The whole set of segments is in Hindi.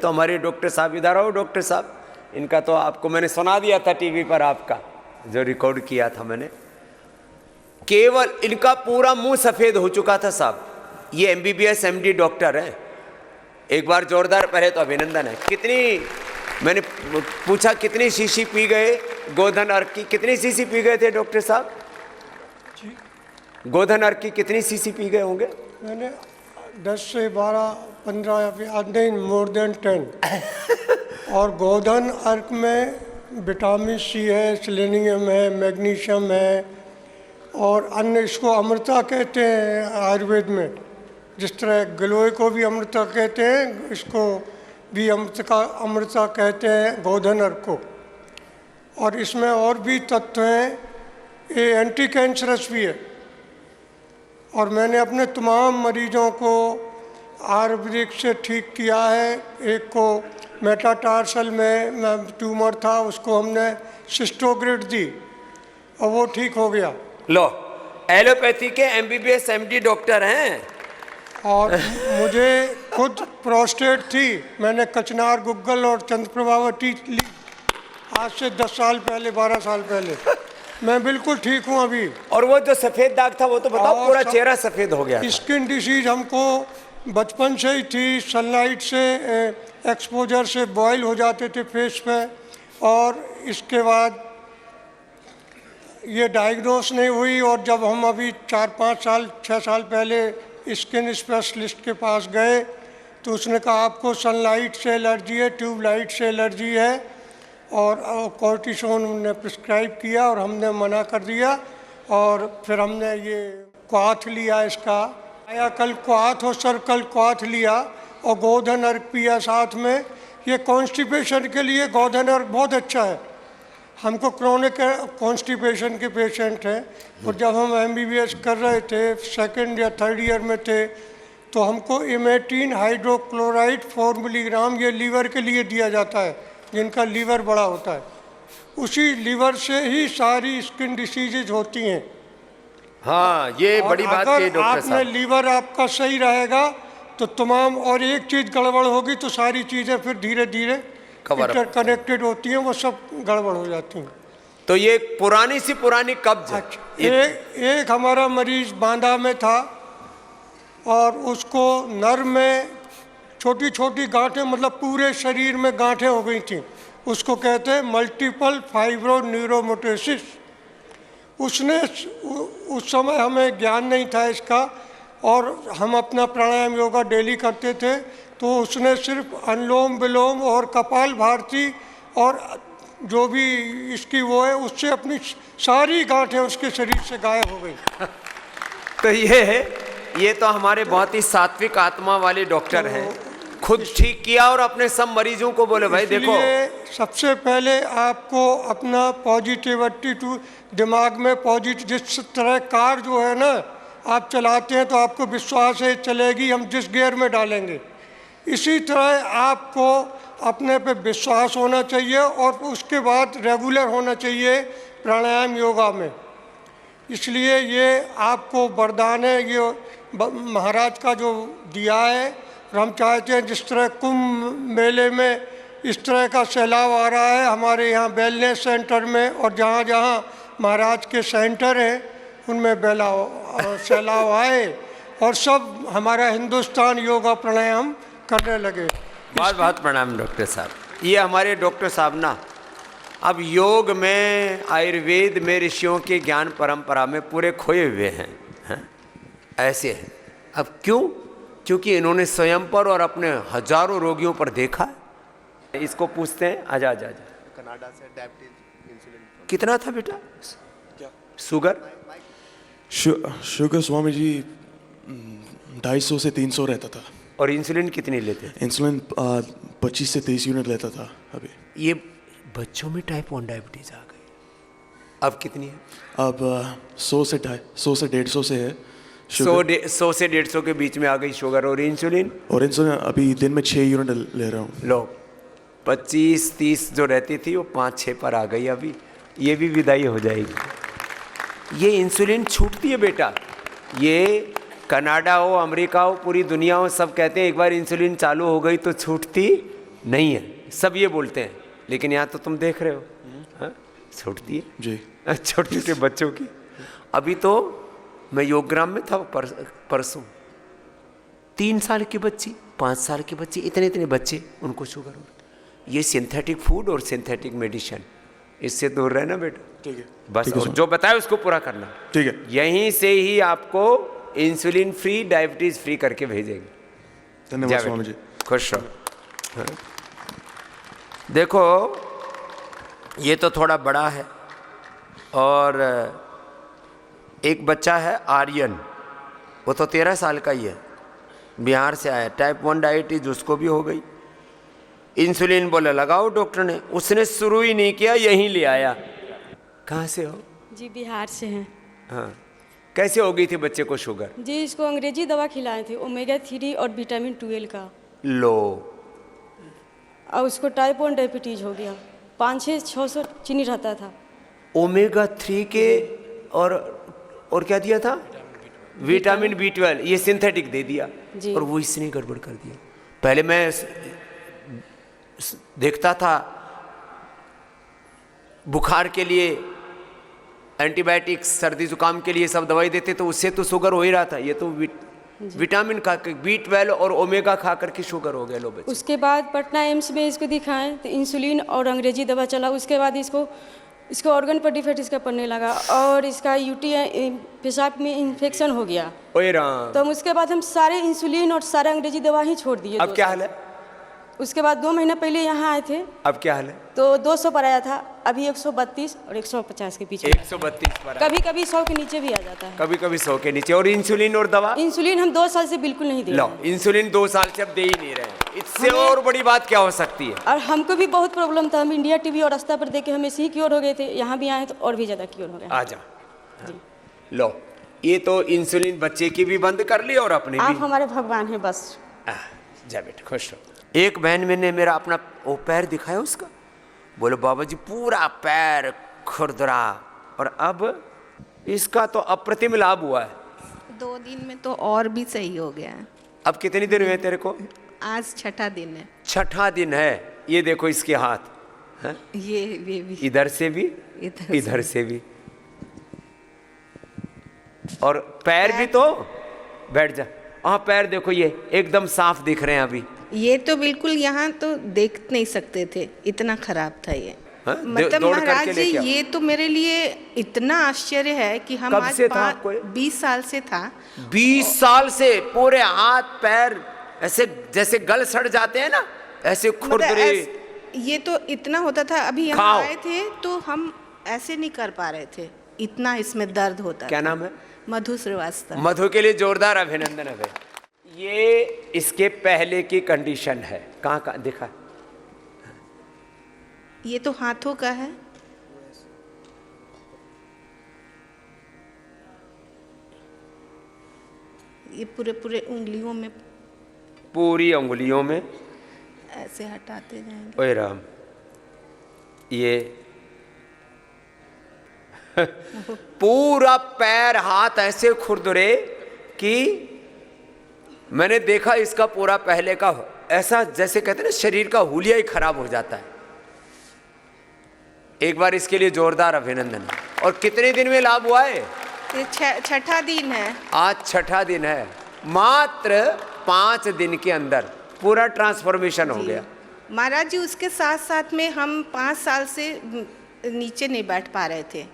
तो हमारे डॉक्टर साहब, इधर आओ डॉक्टर साहब, इनका तो आपको मैंने सुना दिया था टीवी पर, आपका जो रिकॉर्ड किया था मैंने। केवल इनका पूरा मुंह सफ़ेद हो चुका था साहब। ये एमबीबीएस एमडी डॉक्टर है। एक बार जोरदार पहले तो अभिनंदन है। कितनी, मैंने पूछा कितनी शीशी पी गए गोधन अर्क की, कितनी शीशी पी गए थे डॉक्टर साहब? गोधन अर्क की कितनी शीशी पी गए होंगे? मैंने 10 से 12, 15 या फिर नहीं, मोर देन 10। और गोधन अर्क में विटामिन सी है, सेलेनियम है, मैग्नीशियम है और अन्य, इसको अमृता कहते हैं आयुर्वेद में। जिस तरह गिलोय को भी अमृता कहते हैं, इसको भी अमृता कहते हैं गोधन अर्क को। और इसमें और भी तत्व हैं, ये एंटी कैंसरस भी है। और मैंने अपने तमाम मरीजों को आयुर्वेदिक से ठीक किया है। एक को मेटाटार्सल में ट्यूमर था, उसको हमने सिस्टोग्रिड दी और वो ठीक हो गया। लो, एलोपैथी के एमबीबीएस एमडी डॉक्टर हैं। और मुझे खुद प्रोस्टेट थी, मैंने कचनार, गुग्गल और चंद्रप्रभावती ली आज से 10 साल पहले, 12 साल पहले। मैं बिल्कुल ठीक हूँ अभी। और वो जो सफ़ेद दाग था वो तो बताओ, पूरा चेहरा सफ़ेद हो गया था। स्किन डिसीज हमको बचपन से ही थी, सनलाइट से एक्सपोजर से बॉयल हो जाते थे फेस पे। और इसके बाद ये डायग्नोस नहीं हुई। और जब हम अभी 4-5 साल 6 साल पहले स्किन स्पेशलिस्ट के पास गए तो उसने कहा आपको सनलाइट से एलर्जी है, ट्यूबलाइट से एलर्जी है। और कॉर्टिसोन ने प्रिस्क्राइब किया और हमने मना कर दिया। और फिर हमने ये क्वाथ लिया, इसका आया कल क्वाथ और सर्कल क्वाथ लिया और गोधन अर्क पिया साथ में। ये कॉन्स्टिपेशन के लिए गोधन अर्क बहुत अच्छा है। हमको क्रोनिक कॉन्स्टिपेशन के पेशेंट हैं और जब हम एमबीबीएस कर रहे थे, 2nd या 3rd ईयर में थे, तो हमको इमेटीन हाइड्रोक्लोराइड 4 मिलीग्राम ये लीवर के लिए दिया जाता है, जिनका लीवर बड़ा होता है। उसी लीवर से ही सारी स्किन डिसीजेज होती हैं। हाँ, ये बड़ी बात है डॉक्टर साहब। आपने लीवर आपका सही रहेगा तो तमाम, और एक चीज़ गड़बड़ होगी तो सारी चीज़ें फिर धीरे धीरे इंटरकनेक्टेड होती हैं, वो सब गड़बड़ हो जाती हैं। तो ये पुरानी सी पुरानी कब्ज। अच्छा, एक हमारा मरीज बांदा में था और उसको नर्व में छोटी छोटी गांठें, मतलब पूरे शरीर में गांठें हो गई थी। उसको कहते हैं मल्टीपल फाइब्रोन्यूरोमोटेसिस। उसने उस समय हमें ज्ञान नहीं था इसका और हम अपना प्राणायाम योगा डेली करते थे, तो उसने सिर्फ अनुलोम विलोम और कपाल भारती और जो भी इसकी वो है, उससे अपनी सारी गांठें उसके शरीर से गायब हो गई। तो ये तो हमारे बहुत ही सात्विक आत्मा वाले डॉक्टर हैं। खुद ठीक किया और अपने सब मरीजों को बोले भाई देखो। सबसे पहले आपको अपना पॉजिटिविटी दिमाग में पॉजिटिव, जिस तरह कार जो है ना आप चलाते हैं तो आपको विश्वास है चलेगी, हम जिस गियर में डालेंगे, इसी तरह आपको अपने पे विश्वास होना चाहिए और उसके बाद रेगुलर होना चाहिए प्राणायाम योगा में। इसलिए ये आपको वरदान है, ये महाराज का जो दिया है। और हम चाहते हैं जिस तरह कुंभ मेले में इस तरह का सैलाब आ रहा है हमारे यहाँ वेलनेस सेंटर में, और जहाँ जहाँ महाराज के सेंटर हैं उनमें सैलाब आए और सब हमारा हिंदुस्तान योगा प्राणायाम करने लगे। बहुत बहुत प्रणाम डॉक्टर साहब। ये हमारे डॉक्टर साहब ना अब योग में, आयुर्वेद में, ऋषियों के ज्ञान परंपरा में पूरे खोए हुए हैं। ऐसे हैं। अब क्यों? क्योंकि इन्होंने स्वयं पर और अपने हजारों रोगियों पर देखा है। इसको पूछते हैं, आजा आजा आजा। कनाडा से डायबिटीज इंसुलिन कितना था बेटा शुगर? शुगर स्वामी जी 250 से 300 रहता था। और इंसुलिन कितनी लेते थे? इंसुलिन 25 से 30 यूनिट लेता था। अभी ये बच्चों में टाइप 1 डायबिटीज आ गई। अब कितनी है? अब 100 से 150 से है। 100 से 150 के बीच में आ गई शुगर। और इंसुलिन अभी दिन में 6 यूनिट ले रहा हूँ। लो, 25-30 जो रहती थी वो 5-6 पर आ गई। अभी ये भी विदाई हो जाएगी। ये इंसुलिन छूटती है बेटा। ये कनाडा हो, अमेरिका हो, पूरी दुनिया हो, सब कहते हैं एक बार इंसुलिन चालू हो गई तो छूटती नहीं है, सब ये बोलते हैं, लेकिन यहाँ तो तुम देख रहे हो हाँ? छूटती है जी। छोटे छोटे बच्चों की। अभी तो मैं योगग्राम में था परसों, 3 साल की बच्ची, 5 साल की बच्ची, इतने इतने बच्चे उनको शुगर हो रहा। ये सिंथेटिक फूड और सिंथेटिक मेडिसिन, इससे दूर रहना बेटा। ठीक है बस, ठीक है और स्वामी। जो बताए उसको पूरा करना। ठीक है। यहीं से ही आपको इंसुलिन फ्री, डायबिटीज फ्री करके भेजेंगे। धन्यवाद जा स्वामी बेटा, जी। खुश रहो। हाँ। देखो ये तो थोड़ा बड़ा है, और एक बच्चा है आर्यन, वो तो 13 साल का ही है, बिहार से आया, टाइप 1 डायबिटीज उसको भी हो गई। इंसुलिन बोले लगाओ डॉक्टर ने, उसने शुरू ही नहीं किया, यहीं ले आया। कहाँ से हो? जी बिहार से हैं। हाँ, कैसे हो गई थी बच्चे को शुगर? जी इसको अंग्रेजी दवा खिलाए थे, ओमेगा 3 और विटामिन 12 का, लो, और उसको टाइप 1 डायबिटीज हो गया। 500-600 चीनी रहता था। ओमेगा 3 के और क्या दिया था? विटामिन B12, ये सिंथेटिक दे दिया जी। और वो इसने गड़बड़ कर दिया। पहले मैं देखता था बुखार के लिए एंटीबायोटिक्स, सर्दी जुकाम के लिए सब दवाई देते, तो उससे तो शुगर हो ही रहा था। ये तो विटामिन खा के B12 और ओमेगा खा करके शुगर हो गया। लो बच्चे, उसके बाद पटना एम्स में इसको दिखाएं तो इंसुलिन और अंग्रेजी दवा चला। उसके बाद इसको ऑर्गन पर डिफेक्ट इसका पड़ने लगा, और इसका यूटीआई पेशाब में इन्फेक्शन हो गया। ओए राम, तो उसके बाद हम सारे इंसुलिन और सारे अंग्रेजी दवा ही छोड़ दिए। अब क्या हाल है? उसके बाद 2 महीना पहले यहाँ आए थे, अब क्या हाल है? तो 200 पर आया था, अभी 132 और 150 के बीच में। 132 पर, कभी कभी 100 के नीचे भी आ जाता है। कभी कभी 100 के नीचे। और इंसुलिन और दवा? इंसुलिन हम 2 साल से बिल्कुल नहीं दे लो, रहे हैं। इंसुलिन 2 साल से अब दे ही नहीं रहे। इससे और बड़ी बात क्या हो सकती है? और हमको भी बहुत प्रॉब्लम था। हम इंडिया टीवी और रास्ता पर देख के हम ऐसे ही क्योर हो गए थे, यहाँ भी आए तो और भी ज़्यादा क्योर हो गए। आ जाओ। लो, ये तो इंसुलिन बच्चे की भी बंद कर ली और अपनी आप भी। हमारे भगवान हैं बस। जा बेटा, खुश रहो। एक बहन मैंने मेरा अपना वो पैर दिखाया उसका, बोलो बाबा जी पूरा पैर खुरदरा, और अब इसका तो अप्रतिम लाभ हुआ है। 2 दिन में तो और भी सही हो गया है। अब कितने दिन हुए तेरे को? आज 6ठा दिन है। 6ठा दिन है। ये देखो इसके हाथ है? ये भी इधर से भी, इधर से भी, और पैर भी। तो बैठ जा। हाँ, पैर देखो ये एकदम साफ दिख रहे हैं अभी। ये तो बिल्कुल यहाँ तो देख नहीं सकते थे, इतना खराब था ये। हाँ? मतलब दौड़ महाराज करके जी, लेके आओ। ये तो मेरे लिए इतना आश्चर्य है कि हम कब आज से था आपको ये? 20 साल से था। 20 साल से पूरे हाथ पैर ऐसे जैसे गल सड़ जाते हैं ना, ऐसे मतलब खुरदरे। ये तो इतना होता था। अभी यहाँ खाओ। आए थे तो हम ऐसे नहीं कर पा रहे थे, इतना इसमें दर्द होता क्या था। नाम है? मधु श्रीवास्तव। मधु के लिए जोरदार अभिनंदन है। ये इसके पहले की कंडीशन है। कहाँ दिखा? ये तो हाथों का है। ये पूरे उंगलियों में, पूरी उंगलियों में ऐसे हटाते जाएंगे। ओए राम, ये पूरा पैर हाथ ऐसे खुरदुरे कि मैंने देखा इसका पूरा पहले का ऐसा, जैसे कहते हैं ना, शरीर का हुलिया ही खराब हो जाता है। एक बार इसके लिए जोरदार अभिनंदन। और कितने दिन में लाभ हुआ है? ये 6ठा दिन है। आज 6ठा दिन है। मात्र 5 दिन के अंदर पूरा ट्रांसफॉर्मेशन हो गया। महाराज जी, उसके साथ साथ में हम 5 साल से नीचे नहीं बैठ पा रहे थे,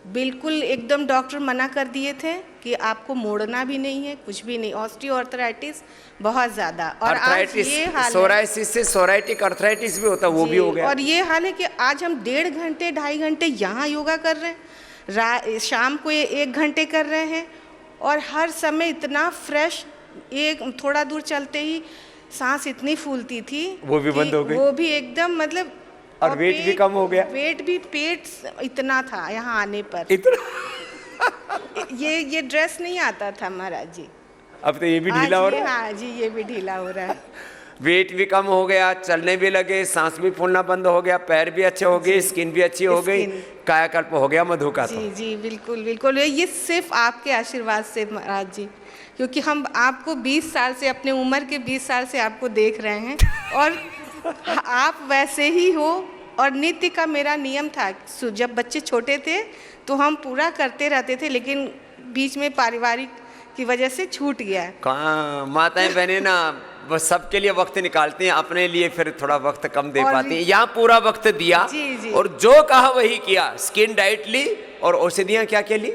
बिल्कुल एकदम। डॉक्टर मना कर दिए थे कि आपको मोड़ना भी नहीं है, कुछ भी नहीं। ऑस्टियोआर्थराइटिस बहुत ज़्यादा। और आज ये हाल है, सोराइसिस से सोराइटिक अर्थराइटिस भी होता है, वो भी हो गया। और ये हाल है कि आज हम 1.5 घंटे 2.5 घंटे यहाँ योगा कर रहे हैं, शाम को 1 घंटे कर रहे हैं, और हर समय इतना फ्रेश। एक थोड़ा दूर चलते ही सांस इतनी फूलती थी, वो भी बंद हो गई। वो भी एकदम, मतलब। और वेट भी कम हो गया। वेट भी, पेट इतना था यहाँ आने पर। इतना ये ड्रेस नहीं आता था महाराज जी। अब तो ये भी ढीला हो रहा है। हाँ जी, ये भी ढीला हो रहा है। वेट भी कम हो गया, चलने भी लगे, सांस भी फूलना बंद हो गया, पैर भी अच्छे हो गए, स्किन भी अच्छी हो गई, कायाकल्प हो गया मधु का। तो जी जी, बिल्कुल बिल्कुल। ये सिर्फ आपके आशीर्वाद से महाराज जी, क्योंकि हम आपको 20 साल से, अपने उम्र के 20 साल से आपको देख रहे हैं, और आप वैसे ही हो। और नित्य का मेरा नियम था, जब बच्चे छोटे थे तो हम पूरा करते रहते थे, लेकिन बीच में पारिवारिक की वजह से छूट गया। कहाँ माताएं बहनें ना बस सबके लिए वक्त निकालती हैं, अपने लिए फिर थोड़ा वक्त कम दे और पाती हैं। यहाँ पूरा वक्त दिया जी, जी। और जो कहा वही किया। स्किन डाइट ली और औषधियाँ क्या क्या ली?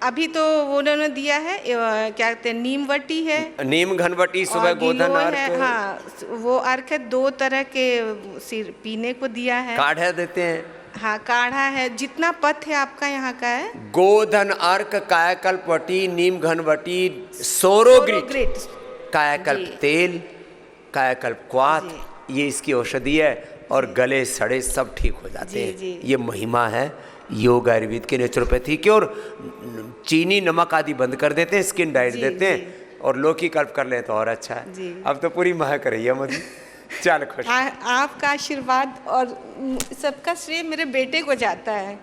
अभी तो वो उन्होंने दिया है, क्या कहते हैं, नीम वटी है, नीम घनवटी, सुबह और गोधन गिलोय अर्क, है। हाँ, वो अर्क है, 2 तरह के सिर पीने को दिया है। काढ़ा देते हैं। हाँ, काढ़ा है, जितना पथ है आपका यहाँ का है। गोधन अर्क, कायाकल्प वटी, नीम घनवटी, सोरोग्रिट, ग्रेट। कायाकल्प जी। तेल, कायाकल्प क्वाथ, ये इसकी औषधि है। और गले सड़े सब ठीक हो जाते जी, हैं। जी। ये महिमा है योग आयुर्वेद के, नेचुरोपैथी के। और चीनी नमक आदि बंद कर देते हैं, स्किन डाइट जी, देते हैं और लौकी कल्प कर ले तो और अच्छा है। जी। अब तो पूरी महक रही है मधु। चल खुश। आपका आशीर्वाद और सबका श्रेय मेरे बेटे को जाता है।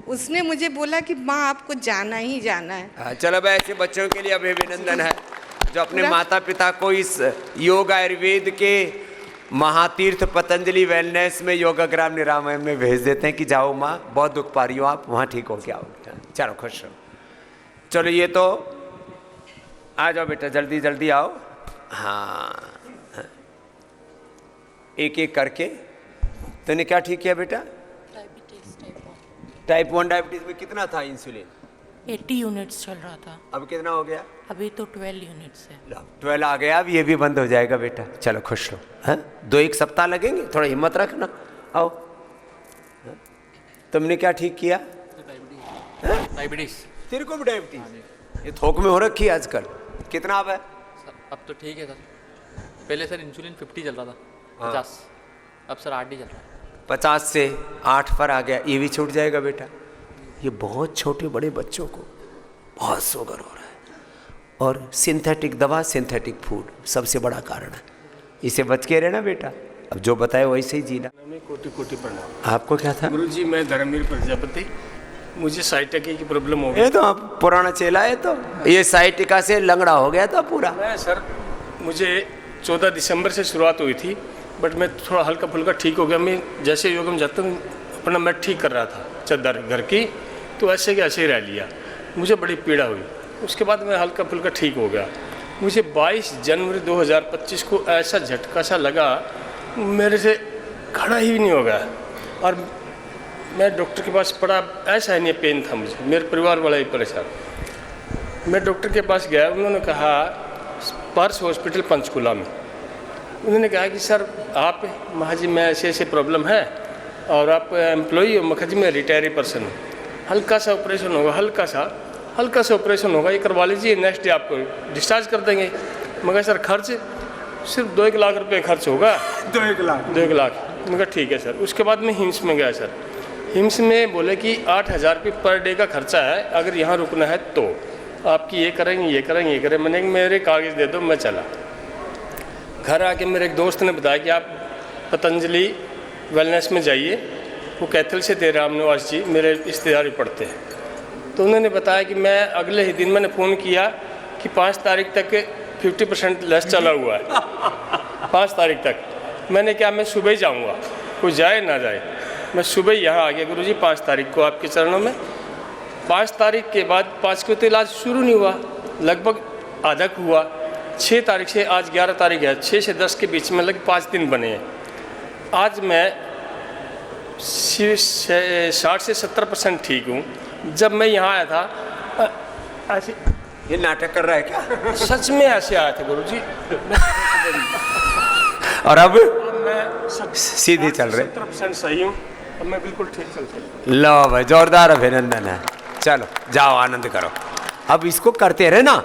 उसने मुझे बोला कि माँ आपको जाना ही जाना है। हाँ, चलो भाई, ऐसे बच्चों के लिए अभिनंदन है जो अपने पूरा- माता पिता को इस योग आयुर्वेद के महातीर्थ पतंजलि वेलनेस में योगाग्राम निरामय में भेज देते हैं कि जाओ माँ, बहुत दुख पा रही हो आप, वहाँ ठीक हो के आओ। चलो खुश रहो। चलो ये तो आ जाओ बेटा, जल्दी जल्दी आओ। हाँ, एक एक करके। तूने क्या ठीक किया बेटा? टाइप 1 डायबिटीज में कितना था इंसुलिन? 80 यूनिट्स चल रहा था, अब कितना हो गया? अभी तो 12 यूनिट्स है। 12 आ गया, अब ये भी बंद हो जाएगा बेटा। चलो खुश रहो। हैं 2-1 सप्ताह लगेंगे, थोड़ा हिम्मत रखना। आओ। हाँ? तुमने क्या ठीक किया? डायबिटीज। तेरे को भी डायबिटीज? ये थोक में हो रखी है आजकल। कितना अब है? अब तो ठीक है सर। पहले सर इंसुलिन 50 चल रहा था, 50। अब सर 8 ही चल रहा है। 50 से 8 पर आ गया, ये भी छूट जाएगा बेटा। ये बहुत छोटे बड़े बच्चों को बहुत शुगर हो रहा है। और सिंथेटिक दवा, सिंथेटिक फूड सबसे बड़ा कारण है। इसे बच के रहना बेटा। अब जो बताए वैसे ही जीना। कोटि कोटि प्रणाम। आपको क्या था? गुरुजी, मैं धर्मवीर प्रजापति। मुझे साइटिका की प्रॉब्लम हो गई। ये तो आप पुराना चेला है, तो ये साइटिका से लंगड़ा हो गया था पूरा। मैं सर, मुझे 14 दिसंबर से शुरुआत हुई थी, बट मैं थोड़ा हल्का फुल्का ठीक हो गया। मैं जैसे योग में जाता हूँ अपना मैं ठीक कर रहा था चादर घर की, तो ऐसे के ऐसे ही रह लिया। मुझे बड़ी पीड़ा हुई। उसके बाद मैं हल्का फुल्का ठीक हो गया। मुझे 22 जनवरी 2025 को ऐसा झटका सा लगा, मेरे से खड़ा ही नहीं हो गया। और मैं डॉक्टर के पास पड़ा, ऐसा ही नहीं पेन था मुझे, मेरे परिवार वाला ही परेशान। मैं डॉक्टर के पास गया, उन्होंने कहा पर्स हॉस्पिटल पंचकुला में। उन्होंने कहा कि सर आप, महाजी मैं ऐसे ऐसे प्रॉब्लम है और आप एम्प्लॉई हो। मखजी मैं रिटायरी पर्सन हूँ, हल्का सा ऑपरेशन होगा, हल्का सा ऑपरेशन होगा, ये करवा लीजिए, नेक्स्ट डे आपको डिस्चार्ज कर देंगे। मगर सर खर्च सिर्फ 2-1 लाख रुपये खर्च होगा। 2-1 लाख। मैं कहा ठीक है सर। उसके बाद मैं हिम्स में गया सर। हिम्स में बोले कि 8,000 रुपये पर डे का खर्चा है, अगर यहाँ रुकना है तो आपकी ये करेंगे। मैंने मेरे कागज़ दे दो, मैं चला। घर आके मेरे एक दोस्त ने बताया कि आप पतंजलि वेलनेस में जाइए, वो कैथल से थे, रामनिवास जी मेरे रिश्तेदार भी पढ़ते हैं। तो उन्होंने बताया कि मैं अगले ही दिन मैंने फ़ोन किया कि 5 तारीख तक 50% लेस चला हुआ है। 5 तारीख तक मैंने क्या, मैं सुबह ही जाऊँगा, कोई जाए ना जाए। मैं सुबह ही यहाँ आ गया गुरुजी 5 तारीख को आपके चरणों में। 5 तारीख के बाद 5 को तो इलाज शुरू नहीं हुआ, लगभग आधा हुआ। 6 तारीख से आज 11 तारीख है, 6 से 10 के बीच में लगभग 5 दिन बने हैं। आज मैं 60 से 70% ठीक हूँ। जब मैं यहाँ आया था ऐसे, ये नाटक कर रहा है क्या? सच में ऐसे आया था गुरुजी। और अब मैं सीधे चल रहे? 70% सही हूँ, अब मैं बिल्कुल ठीक चलता हूँ। लो भाई, जोरदार अभिनंदन है। चलो जाओ, आनंद करो। अब इसको करते रहे ना,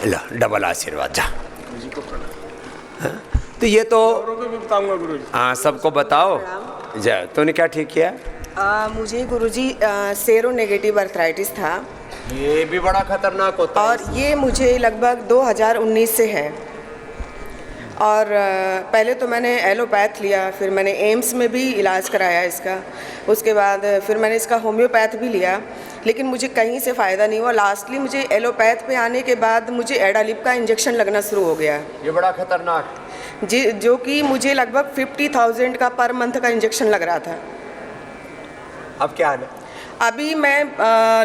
लो डबल आशीर्वाद। जा। हाँ? तो ये तो भी बताऊंगा गुरुजी। हाँ, सबको बताओ। जा, तूने क्या ठीक किया? मुझे गुरुजी सेरो नेगेटिव अर्थराइटिस था, ये भी बड़ा खतरनाक होता है। और ये मुझे लगभग 2019 से है। और पहले तो मैंने एलोपैथ लिया, फिर मैंने एम्स में भी इलाज कराया इसका। उसके बाद फिर मैंने इसका होम्योपैथ भी लिया, लेकिन मुझे कहीं से फ़ायदा नहीं हुआ। लास्टली मुझे एलोपैथ पे आने के बाद मुझे एडालिप का इंजेक्शन लगना शुरू हो गया। ये बड़ा खतरनाक। जो कि मुझे लगभग 50,000 का पर मंथ का इंजेक्शन लग रहा था। अब क्या हाल है? अभी मैं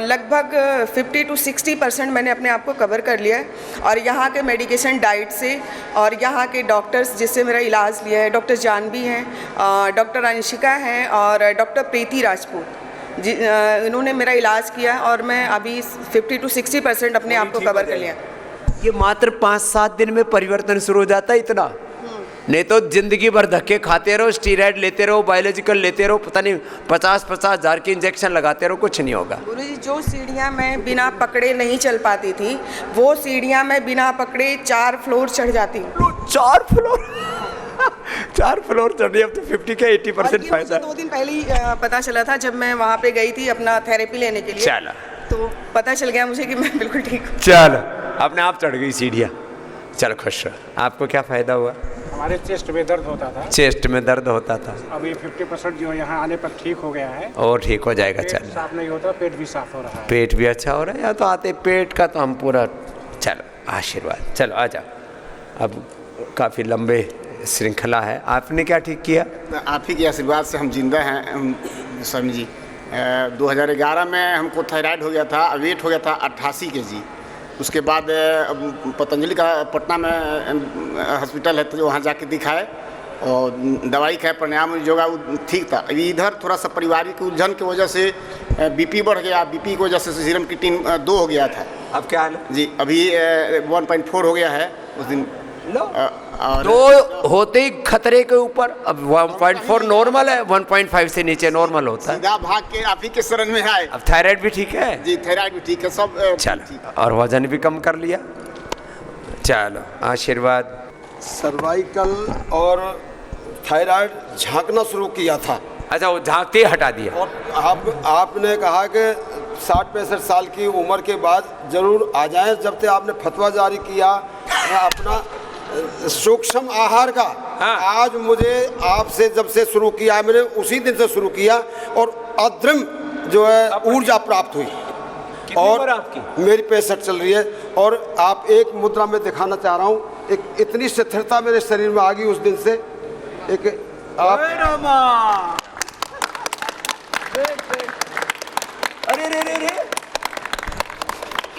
लगभग 50 to 60% मैंने अपने आप को कवर कर लिया है, और यहाँ के मेडिकेशन डाइट से और यहाँ के डॉक्टर्स जिससे मेरा इलाज लिया है, डॉक्टर जानवी हैं, डॉक्टर अंशिका हैं और डॉक्टर प्रीति राजपूत जी, इन्होंने मेरा इलाज किया और मैं अभी 50 to 60% अपने आप को कवर कर लिया। ये मात्र 5-7 दिन में परिवर्तन शुरू हो जाता है इतना? नहीं तो जिंदगी भर धक्के खाते रहो, स्टीरॉयड लेते रहो, बायोलॉजिकल लेते रहो, पता नहीं 50-50 हज़ार के इंजेक्शन लगाते रहो, कुछ नहीं होगा। गुरुजी, जो सीढ़ियाँ मैं बिना पकड़े नहीं चल पाती थी, वो सीढ़ियाँ मैं बिना पकड़े 4 फ्लोर चढ़ जाती हूँ। 4 फ्लोर 4 फ्लोर चढ़ी, अब तो 50 का 80% फायदा। 2 दिन पहले ही पता चला था जब मैं वहाँ पे गई थी अपना थेरेपी लेने के लिए। चलो, तो पता चल गया मुझे कि मैं बिल्कुल ठीक हूँ। चलो, अपने आप चढ़ गई सीढ़ियाँ। चलो, खुश रहो। आपको क्या फ़ायदा हुआ? हमारे चेस्ट में दर्द होता था। चेस्ट में दर्द होता था, अभी 50% जो यहाँ आने पर ठीक हो गया है। और ठीक हो जाएगा। पेट चलो, साफ नहीं होता, पेट भी साफ हो रहा है। पेट भी अच्छा हो रहा है। या तो आते पेट का तो हम पूरा, चलो आशीर्वाद। चलो आ जाओ, अब काफ़ी लंबे श्रृंखला है। आपने क्या ठीक किया? आप ही के आशीर्वाद से हम जिंदा हैं स्वामी जी। 2011 में हमको थायराइड हो गया था, वेट हो गया था 88 kg। उसके बाद पतंजलि का पटना में हॉस्पिटल है, तो वहाँ जाके दिखाए और दवाई खाए, प्राणायाम योगा, ठीक था। अभी इधर थोड़ा सा पारिवारिक उलझन की वजह से बीपी बढ़ गया, बीपी की वजह से सीरम क्रिएटिनिन 2 हो गया था। अब क्या हाल है? जी, अभी 1.4 हो गया है उस दिन। और 2 होते ही खतरे के ऊपर। अब 1.4 नॉर्मल है, 1.5 से नीचे नॉर्मल होता है। सीधा भाग के आप ही के शरण में आए। अब थायराइड भी ठीक है? जी, थायराइड भी ठीक है, सब चलो, और वजन भी कम कर लिया। चलो, आशीर्वाद। सर्वाइकल और थायराइड झांकना शुरू किया था। अच्छा, वो झांकते ही हटा दिया। और आपने कहा कि 60-65 साल की उम्र के बाद जरूर आ जाएं। जब से आपने फतवा जारी किया अपना सूक्ष्म आहार का, हाँ। आज मुझे आपसे जब से शुरू किया, मैंने उसी दिन से शुरू किया और अद्रिम जो है ऊर्जा प्राप्त हुई। और आपकी? मेरी 65 चल रही है। और आप एक मुद्रा में दिखाना चाह रहा हूँ, एक इतनी स्थिरता मेरे शरीर में आ गई उस दिन से। एक आप अरे रे रे रे,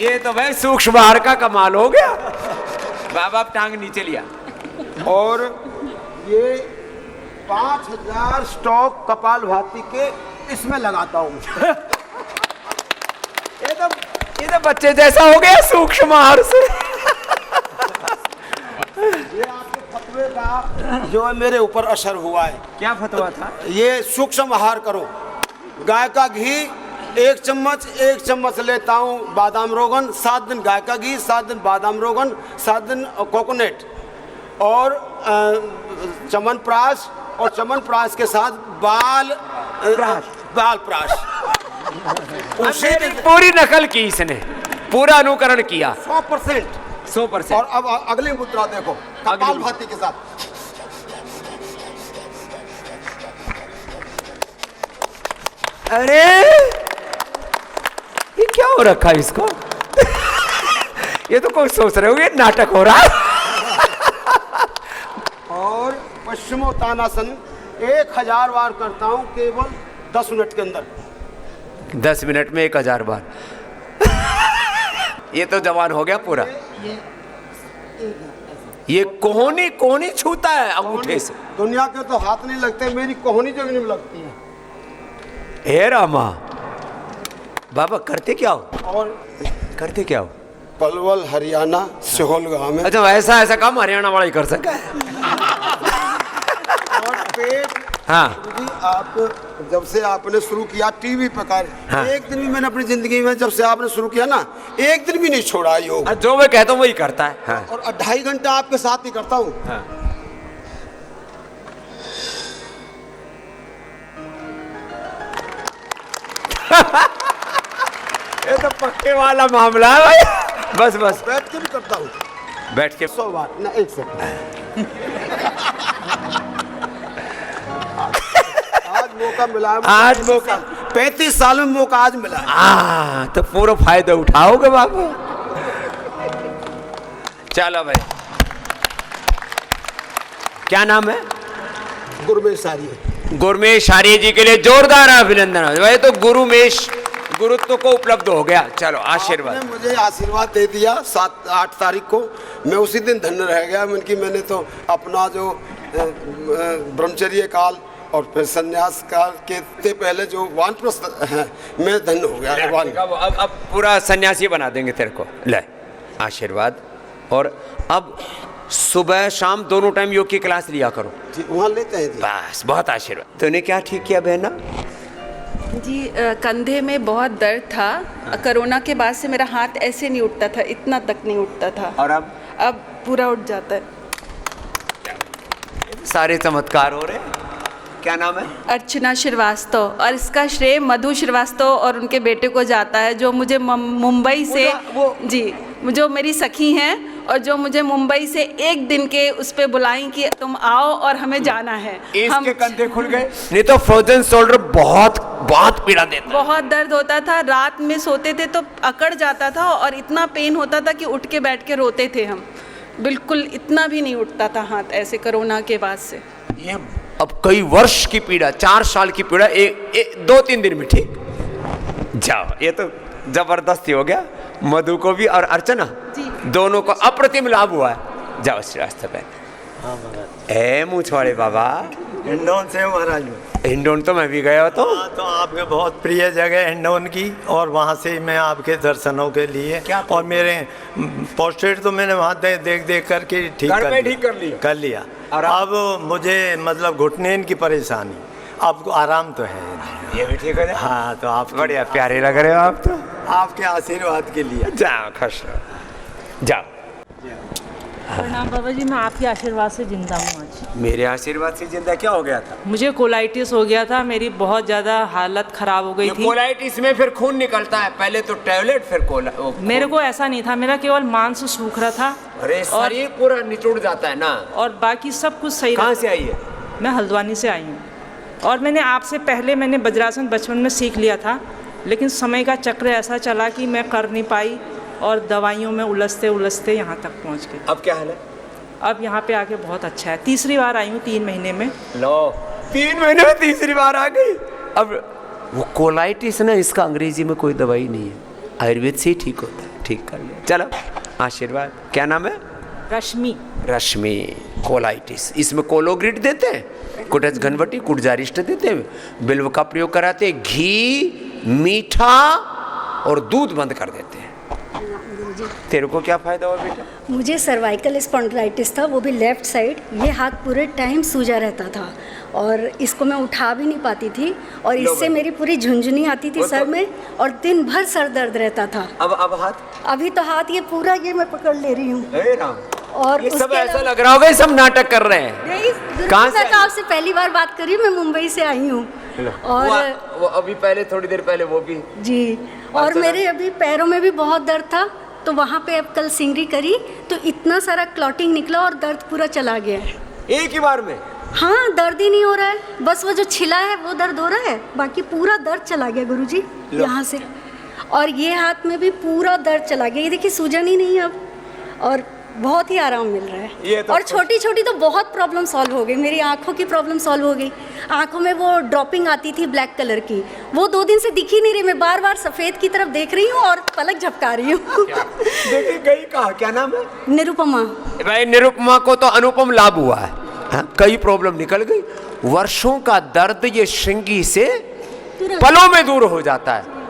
ये तो भाई सूक्ष्म आहार का कमाल हो गया। बाबा टांग नीचे लिया। और ये 5000 स्टॉक कपाल भाती के इसमें लगाता हूँ। ये तो बच्चे जैसा हो गया सूक्ष्म आहार से। ये आपके फतवे का जो है मेरे ऊपर असर हुआ है। क्या फतवा था? ये सूक्ष्म आहार करो। गाय का घी 1 चम्मच लेता हूँ, बादाम रोगन 7 दिन गाय का घी, 7 दिन बादाम रोगन, 7 दिन कोकोनट और च्यवनप्राश, और च्यवनप्राश के साथ बाल प्राश। उसे पूरी नकल की इसने, पूरा अनुकरण किया। 100%। और अब अगली मुद्रा देखो, कपाल भाती के साथ। अरे ये क्या हो रखा है इसको? ये तो कोई सोच रहे हो ये नाटक हो रहा है। और पश्चिमोत्तानासन 1000 बार करता हूँ केवल 10 मिनट के अंदर। 10 मिनट में 1000 बार। ये तो जवान हो गया पूरा। ये कोहनी छूता है अंगूठे से। दुनिया के तो हाथ नहीं लगते, मेरी कोहनी जमीन में लगती है। हे रामा, बाबा करते क्या हो? और करते क्या हो? पलवल हरियाणा सिहोल गाँव में। अच्छा, ऐसा काम हरियाणा वाला ही कर सका है। और पेट, हाँ, आप जब से आपने शुरू किया टीवी पे कर, हाँ। एक दिन भी मैंने अपनी जिंदगी में जब से आपने शुरू किया ना, एक दिन भी नहीं छोड़ा योग। जो मैं कहता हूँ वही करता है। हाँ। और 2.5 घंटा आपके साथ ही करता हूँ। हाँ। ये तो पक्के वाला मामला है भाई। बस बैठ के भी करता हूँ। बैठ के 100 बार ना, 1 सेकंड। आज मौका मिला है, आज मौका 35 साल में मौका आज मिला है। तो पूरा फायदा उठाओगे बाबू। चलो भाई, क्या नाम है? गुरमेश आर्य। गुरमेश आर्य जी के लिए जोरदार अभिनंदन। भाई तो गुरुमेश गुरुत्व को उपलब्ध हो गया। चलो आशीर्वाद। आपने मुझे आशीर्वाद दे दिया 7-8 तारीख को, मैं उसी दिन धन्य रह गया। मैंने तो अपना जो ब्रह्मचर्य काल और फिर संन्यास काल के पहले जो वानप्रस्थ है, मैं धन्य हो गया। अब पूरा सन्यासी बना देंगे तेरे को। ले आशीर्वाद। और अब सुबह शाम दोनों टाइम योग की क्लास लिया करो। वहाँ लेते हैं। बस बहुत आशीर्वाद। तूने क्या ठीक किया बहना? जी कंधे में बहुत दर्द था। कोरोना के बाद से मेरा हाथ ऐसे नहीं उठता था, इतना तक नहीं उठता था। और अब पूरा उठ जाता है। सारे चमत्कार हो रहे। क्या नाम है? अर्चना श्रीवास्तव। और इसका श्रेय मधु श्रीवास्तव और उनके बेटे को जाता है, जो मुझे मुंबई से जी जो मेरी सखी हैं और जो मुझे मुंबई से एक दिन के उस पे बुलाई कि तुम आओ और हमें जाना है। इसके कंधे खुल गए। नहीं तो फ्रोजन शोल्डर बहुत पीड़ा देता, बहुत दर्द होता था। रात में सोते थे तो अकड़ जाता था और इतना पेन होता था कि उठ के बैठ के रोते थे हम। बिल्कुल इतना भी नहीं उठता था हाथ ऐसे कोरोना के बाद से। ये अब कई वर्ष की पीड़ा, 4 साल की पीड़ा 2-3 दिन में ठीक। जाओ, ये तो जबरदस्ती हो गया। मधु को भी और अर्चना दोनों को अप्रतिम लाभ हुआ है। जाओ श्रीवास्तव बहन। ए मुछवाड़े बाबा। हिंडौन से महाराज में। हिंडौन तो मैं भी गया तो आपके बहुत प्रिय जगह हिंडौन की, और वहाँ से मैं आपके दर्शनों के लिए और मेरे पोस्टेड तो मैंने वहाँ देख करके ठीक कर लिया। और अब मुझे मतलब घुटने की परेशानी, आपको आराम तो है। ये भी ठीक हो जाए। हाँ, तो आप बढ़िया प्यारे लग रहे हो आप तो। आपके आशीर्वाद के लिए। जाओ खुश रहो। जाओ। प्रणाम बाबा जी, मैं आपके आशीर्वाद से जिंदा हूँ आज। मेरे आशीर्वाद से जिंदा क्या हो गया था? मुझे कोलाइटिस हो गया था, मेरी बहुत ज़्यादा हालत ख़राब हो गई थी। कोलाइटिस में फिर खून निकलता है, पहले तो टैबलेट फिर मेरे को ऐसा नहीं था, मेरा केवल मांस सूख रहा था। अरे शरीर पूरा निचुड़ जाता है ना। और बाकी सब कुछ सही। कहाँ से आई है? मैं हल्द्वानी से आई हूँ। और मैंने आपसे पहले वज्रासन बचपन में सीख लिया था, लेकिन समय का चक्र ऐसा चला कि मैं कर नहीं पाई और दवाइयों में उलझते यहाँ तक पहुँच गए। अब क्या हाल है? अब यहाँ पे आके बहुत अच्छा है। तीसरी बार आई हूँ 3 महीने में। लो 3 महीने में तीसरी बार आ गई। अब वो कोलाइटिस ना, इसका अंग्रेजी में कोई दवाई नहीं है, आयुर्वेद से ही ठीक होता है। ठीक कर लिया। चलो आशीर्वाद। क्या नाम है? रश्मि। रश्मि। कोलाइटिस, इसमें कोलोग्रिड देते हैं, कुटज घनवटी कुटजारिष्ट देते हैं, बिल्व का प्रयोग कराते हैं, घी मीठा और दूध बंद कर देते हैं। तेरे को क्या फायदा हुआ बेटा? मुझे सर्वाइकल स्पॉन्डिलाइटिस था, वो भी लेफ्ट साइड। ये हाथ पूरे टाइम सूजा रहता था और इसको मैं उठा भी नहीं पाती थी, और इससे मेरी पूरी झुंझुनी आती थी सर में, और दिन भर सर दर्द रहता था। अब हाथ? अभी तो हाथ ये पूरा ये मैं पकड़ ले रही हूँ। और ये सब ऐसा लग रहा होगा सब नाटक कर रहे हैं। कहाँ से? मैं आपसे पहली बार बात कर रही हूँ, मैं मुंबई से आई हूँ। और वो अभी पहले थोड़ी देर पहले वो भी जी। और मेरे अभी पैरों में भी बहुत दर्द था, तो वहाँ पे अब कल सिंगरी करी तो इतना सारा क्लॉटिंग निकला और दर्द पूरा चला गया है एक ही बार में। हाँ, दर्द ही नहीं हो रहा है, बस वो जो छिला है वो दर्द हो रहा है, बाकी पूरा दर्द चला गया गुरुजी यहाँ से। और ये हाथ में भी पूरा दर्द चला गया, ये देखिए सूजन ही नहीं अब, और बहुत ही आराम मिल रहा है। और छोटी छोटी तो बहुत प्रॉब्लम सॉल्व हो गई। मेरी आंखों की प्रॉब्लम सॉल्व हो गई। आंखों में वो ड्रॉपिंग आती थी ब्लैक कलर की, वो 2 दिन से दिख ही नहीं रही। मैं बार बार सफ़ेद की तरफ देख रही हूँ और पलक झपका रही हूँ। देखिए गई कहा, क्या नाम है? निरुपमा। भाई निरुपमा को तो अनुपम लाभ हुआ है। कई प्रॉब्लम निकल गई। वर्षों का दर्द ये श्रृंगी से पलों में दूर हो जाता है।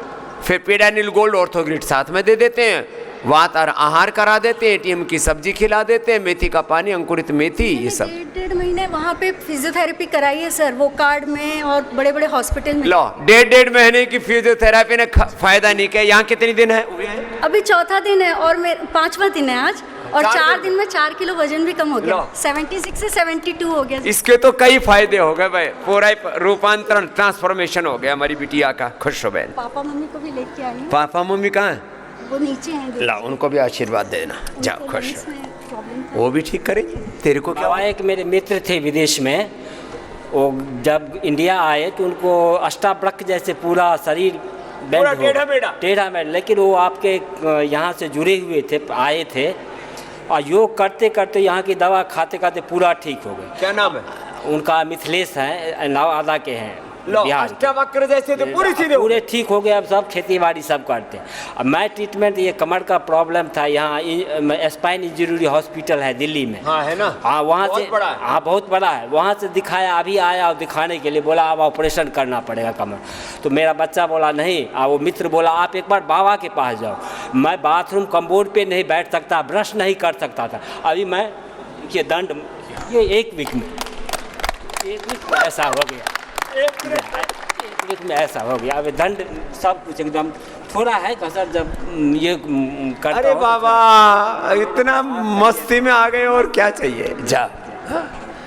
फिर पीडानिल गोल्ड ऑर्थोग्रिड साथ में दे देते हैं, वात और आहार करा देते हैं, एटीएम की सब्जी खिला देते हैं, मेथी का पानी, अंकुरित मेथी, ये सब। 1.5 महीने वहाँ पे फिजियोथेरेपी कराई है सर, वो कार्ड में और बड़े बड़े हॉस्पिटल में। लो 1.5 महीने की फिजियोथेरेपी ने फायदा नहीं किया। यहाँ कितने दिन है? अभी 4था दिन है और 5वां दिन है आज, और 4 दिन में 4 किलो वजन भी कम हो गया, 76 से 72 हो गया। इसके तो कई फायदे हो गए भाई, पूरा रूपांतरण ट्रांसफॉर्मेशन हो गया हमारी बिटिया का। खुश हो बहन। पापा मम्मी को भी लेके आई हूँ। पापा मम्मी कहाँ है? वो नीचे हैं। ला उनको भी आशीर्वाद देना। जाओ खुश हो। वो भी ठीक करेंगे। तेरे को क्या? एक मेरे मित्र थे विदेश में, वो जब इंडिया आए तो उनको अष्टावक्र जैसे पूरा शरीर टेढ़ा मेढ़ा, लेकिन वो आपके यहाँ से जुड़े हुए थे, आए थे और योग करते करते यहाँ की दवा खाते खाते पूरा ठीक हो गए। क्या नाम है उनका? मिथिलेश है, नवादा के हैं, लो बिहार के। अष्टावक्र जैसे तो पूरी सीधे पूरे ठीक हो गए, अब सब खेती बाड़ी सब करते हैं। अब मैं ट्रीटमेंट, ये कमर का प्रॉब्लम था, यहाँ स्पाइन इंजरी हॉस्पिटल है दिल्ली में। हाँ है ना? हाँ वहाँ से, बड़ा है। हाँ बहुत बड़ा है, वहाँ से दिखाया, अभी आया और दिखाने के लिए बोला अब ऑपरेशन करना पड़ेगा कमर। तो मेरा बच्चा बोला नहीं, वो मित्र बोला आप एक बार बाबा के पास जाओ। मैं बाथरूम कम्बोर्ड पे नहीं बैठ सकता, ब्रश नहीं कर सकता था। अभी मैं ये दंड, ये एक वीक में ऐसा हो गया, एक वीक में ऐसा हो गया। अब दंड सब कुछ एकदम, थोड़ा है कसर जब ये करता। अरे बाबा इतना मस्ती में आ गए और क्या चाहिए जा।